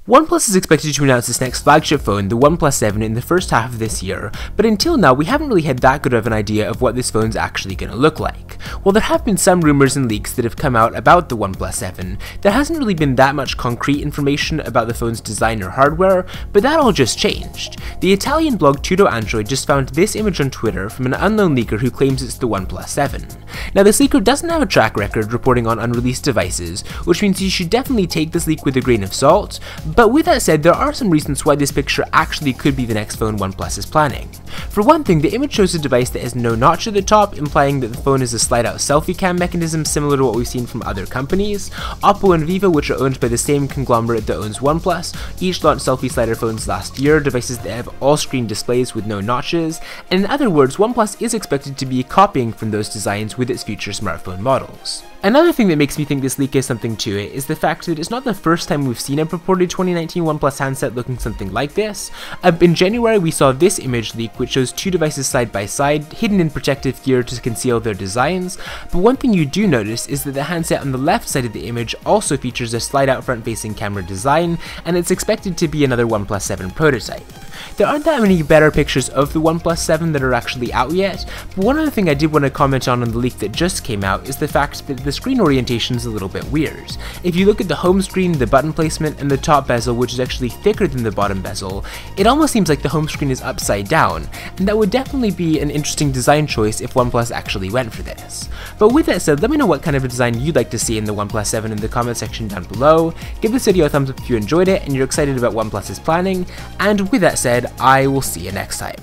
OnePlus is expected to announce its next flagship phone, the OnePlus 7, in the first half of this year, but until now we haven't really had that good of an idea of what this phone's actually going to look like. While there have been some rumors and leaks that have come out about the OnePlus 7, there hasn't really been that much concrete information about the phone's design or hardware, but that all just changed. The Italian blog TuttoAndroid just found this image on Twitter from an unknown leaker who claims it's the OnePlus 7. Now this leaker doesn't have a track record reporting on unreleased devices, which means you should definitely take this leak with a grain of salt, but with that said, there are some reasons why this picture actually could be the next phone OnePlus is planning. For one thing, the image shows a device that has no notch at the top, implying that the phone is a slide-out selfie cam mechanism similar to what we've seen from other companies. Oppo and Vivo, which are owned by the same conglomerate that owns OnePlus, each launched selfie slider phones last year, devices that have all-screen displays with no notches, and in other words, OnePlus is expected to be copying from those designs with its future smartphone models. Another thing that makes me think this leak has something to it is the fact that it's not the first time we've seen a purported 2019 OnePlus handset looking something like this. In January we saw this image leak which shows two devices side by side, hidden in protective gear to conceal their designs, but one thing you do notice is that the handset on the left side of the image also features a slide out front facing camera design, and it's expected to be another OnePlus 7 prototype. There aren't that many better pictures of the OnePlus 7 that are actually out yet, but one other thing I did want to comment on the leak that just came out is the fact that the screen orientation is a little bit weird. If you look at the home screen, the button placement, and the top bezel, which is actually thicker than the bottom bezel, it almost seems like the home screen is upside down, and that would definitely be an interesting design choice if OnePlus actually went for this. But with that said, let me know what kind of a design you'd like to see in the OnePlus 7 in the comment section down below. Give this video a thumbs up if you enjoyed it and you're excited about OnePlus's planning, and with that said, I will see you next time.